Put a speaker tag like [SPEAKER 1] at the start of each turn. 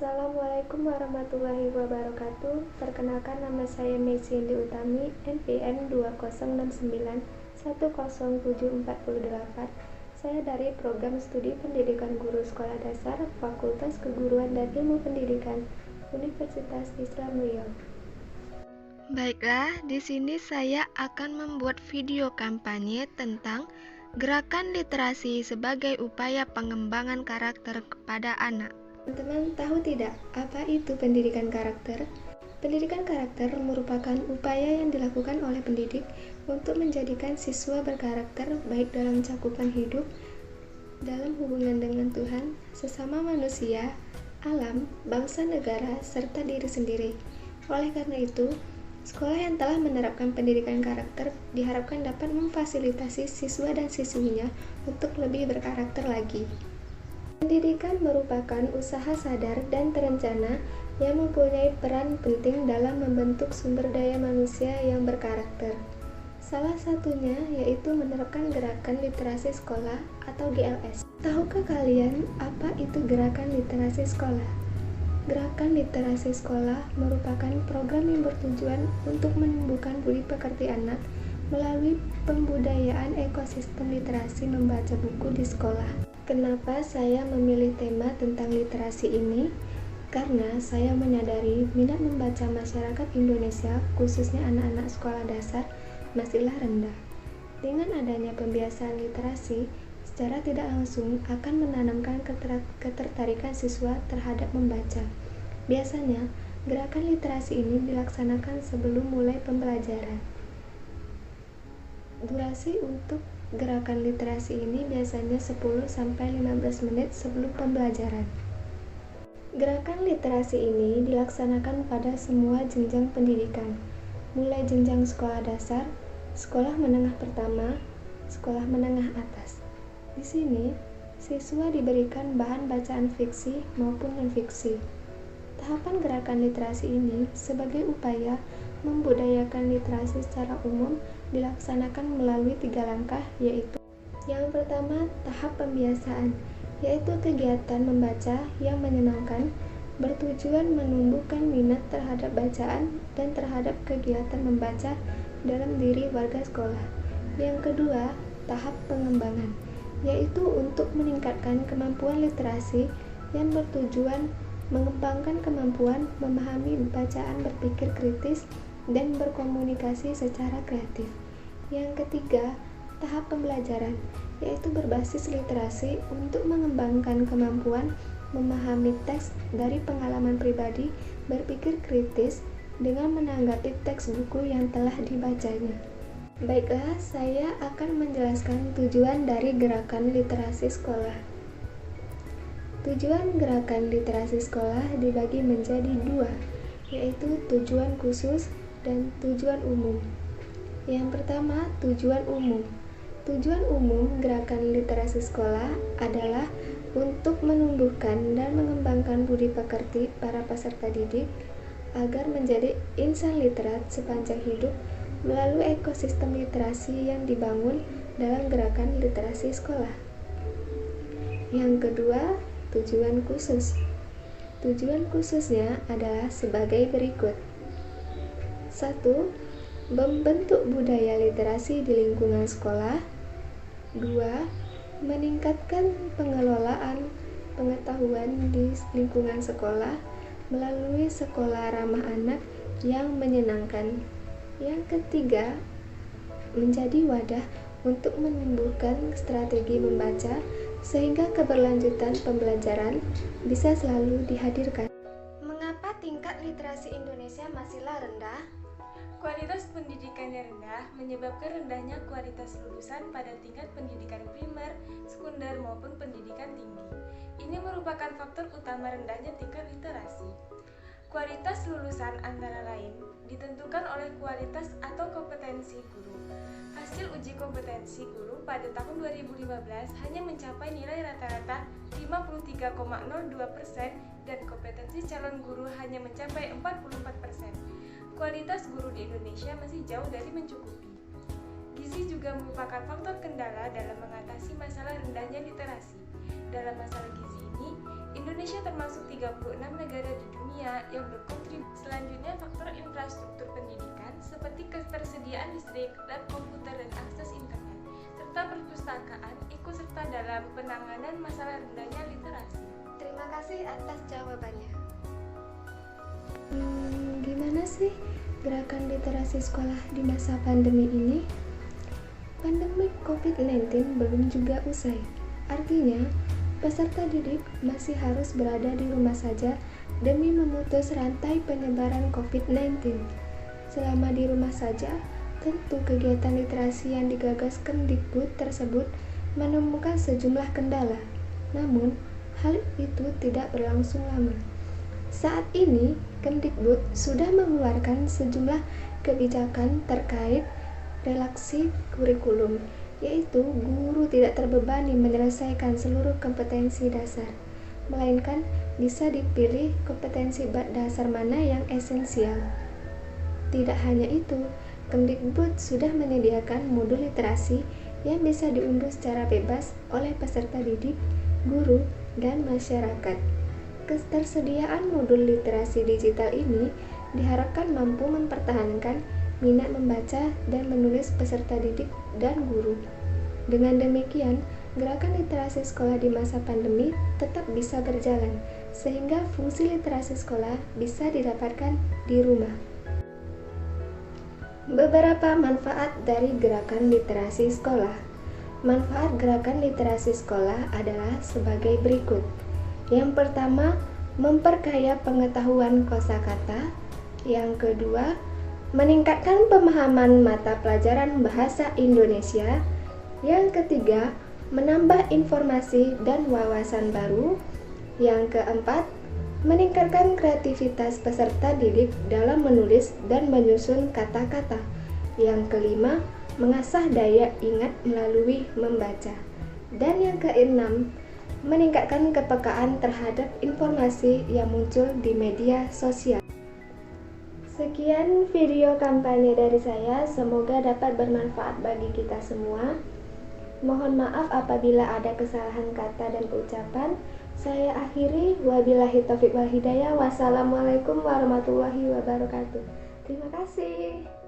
[SPEAKER 1] Assalamualaikum warahmatullahi wabarakatuh. Perkenalkan, nama saya Messi Indi Utami, NPM 2069107448. Saya dari Program Studi Pendidikan Guru Sekolah Dasar, Fakultas Keguruan dan Ilmu Pendidikan, Universitas Islam Riau.
[SPEAKER 2] Baiklah, di sini saya akan membuat video kampanye tentang gerakan literasi sebagai upaya pengembangan karakter kepada anak.
[SPEAKER 1] Teman-teman tahu tidak apa itu pendidikan karakter? Pendidikan karakter merupakan upaya yang dilakukan oleh pendidik untuk menjadikan siswa berkarakter baik dalam cakupan hidup, dalam hubungan dengan Tuhan, sesama manusia, alam, bangsa negara, serta diri sendiri. Oleh karena itu, sekolah yang telah menerapkan pendidikan karakter diharapkan dapat memfasilitasi siswa dan siswinya untuk lebih berkarakter lagi. Pendidikan merupakan usaha sadar dan terencana yang mempunyai peran penting dalam membentuk sumber daya manusia yang berkarakter. Salah satunya yaitu menerapkan gerakan literasi sekolah atau GLS. Tahukah kalian apa itu gerakan literasi sekolah? Gerakan literasi sekolah merupakan program yang bertujuan untuk menumbuhkan budi pekerti anak melalui pembudayaan ekosistem literasi membaca buku di sekolah. Kenapa saya memilih tema tentang literasi ini? Karena saya menyadari minat membaca masyarakat Indonesia, khususnya anak-anak sekolah dasar, masihlah rendah. Dengan adanya pembiasaan literasi, secara tidak langsung akan menanamkan ketertarikan siswa terhadap membaca. Biasanya, gerakan literasi ini dilaksanakan sebelum mulai pembelajaran. Durasi untuk gerakan literasi ini biasanya 10-15 menit sebelum pembelajaran. Gerakan literasi ini dilaksanakan pada semua jenjang pendidikan, mulai jenjang sekolah dasar, sekolah menengah pertama, sekolah menengah atas. Di sini, siswa diberikan bahan bacaan fiksi maupun non-fiksi. Tahapan gerakan literasi ini sebagai upaya membudayakan literasi secara umum dilaksanakan melalui 3 langkah, yaitu yang pertama, tahap pembiasaan, yaitu kegiatan membaca yang menyenangkan, bertujuan menumbuhkan minat terhadap bacaan dan terhadap kegiatan membaca dalam diri warga sekolah. Yang kedua, tahap pengembangan, yaitu untuk meningkatkan kemampuan literasi yang bertujuan mengembangkan kemampuan memahami bacaan, berpikir kritis, dan berkomunikasi secara kreatif. Yang ketiga, tahap pembelajaran, yaitu berbasis literasi untuk mengembangkan kemampuan memahami teks dari pengalaman pribadi, berpikir kritis dengan menanggapi teks buku yang telah dibacanya. Baiklah, saya akan menjelaskan tujuan dari gerakan literasi sekolah. Tujuan gerakan literasi sekolah dibagi menjadi 2, yaitu tujuan khusus dan tujuan umum. Yang pertama, tujuan umum. Tujuan umum gerakan literasi sekolah adalah untuk menumbuhkan dan mengembangkan budi pekerti para peserta didik agar menjadi insan literat sepanjang hidup melalui ekosistem literasi yang dibangun dalam gerakan literasi sekolah. Yang kedua, tujuan khusus. Tujuan khususnya adalah sebagai berikut. 1. Membentuk budaya literasi di lingkungan sekolah. 2. Meningkatkan pengelolaan pengetahuan di lingkungan sekolah melalui sekolah ramah anak yang menyenangkan. Yang ketiga, menjadi wadah untuk menumbuhkan strategi membaca sehingga keberlanjutan pembelajaran bisa selalu dihadirkan. Mengapa tingkat literasi Indonesia masihlah rendah?
[SPEAKER 3] Kualitas pendidikan yang rendah menyebabkan rendahnya kualitas lulusan pada tingkat pendidikan primer, sekunder maupun pendidikan tinggi. Ini merupakan faktor utama rendahnya tingkat literasi. Kualitas lulusan antara lain ditentukan oleh kualitas atau kompetensi guru. Hasil uji kompetensi guru pada tahun 2015 hanya mencapai nilai rata-rata 53,02% dan kompetensi calon guru hanya mencapai 44%. Kualitas guru di Indonesia masih jauh dari mencukupi. Gizi juga merupakan faktor kendala dalam mengatasi masalah rendahnya literasi. Dalam masalah gizi ini, Indonesia termasuk 36 negara di dunia yang berkontribusi. Selanjutnya, faktor infrastruktur pendidikan seperti ketersediaan listrik, lab komputer dan akses internet, serta perpustakaan ikut serta dalam penanganan masalah rendahnya literasi.
[SPEAKER 2] Terima kasih atas jawabannya.
[SPEAKER 1] Gimana sih gerakan literasi sekolah di masa pandemi ini? Pandemi COVID-19 belum juga usai. Artinya, peserta didik masih harus berada di rumah saja demi memutus rantai penyebaran COVID-19. Selama di rumah saja, tentu kegiatan literasi yang digagas Kemdikbud tersebut menemukan sejumlah kendala. Namun, hal itu tidak berlangsung lama. Saat ini, Kemdikbud sudah mengeluarkan sejumlah kebijakan terkait relaksi kurikulum, yaitu guru tidak terbebani menyelesaikan seluruh kompetensi dasar, melainkan bisa dipilih kompetensi dasar mana yang esensial. Tidak hanya itu, Kemdikbud sudah menyediakan modul literasi yang bisa diunduh secara bebas oleh peserta didik, guru, dan masyarakat. Ketersediaan modul literasi digital ini diharapkan mampu mempertahankan minat membaca dan menulis peserta didik dan guru. Dengan demikian, gerakan literasi sekolah di masa pandemi tetap bisa berjalan, sehingga fungsi literasi sekolah bisa didapatkan di rumah. Beberapa manfaat dari gerakan literasi sekolah. Manfaat gerakan literasi sekolah adalah sebagai berikut. Yang pertama, memperkaya pengetahuan kosakata. Yang kedua, meningkatkan pemahaman mata pelajaran bahasa Indonesia. Yang ketiga, menambah informasi dan wawasan baru. Yang keempat, meningkatkan kreativitas peserta didik dalam menulis dan menyusun kata-kata. Yang kelima, mengasah daya ingat melalui membaca. Dan yang keenam, meningkatkan kepekaan terhadap informasi yang muncul di media sosial. Sekian video kampanye dari saya, semoga dapat bermanfaat bagi kita semua. Mohon maaf apabila ada kesalahan kata dan ucapan. Saya akhiri, wabillahi taufiq wal hidayah. Wassalamualaikum warahmatullahi wabarakatuh. Terima kasih.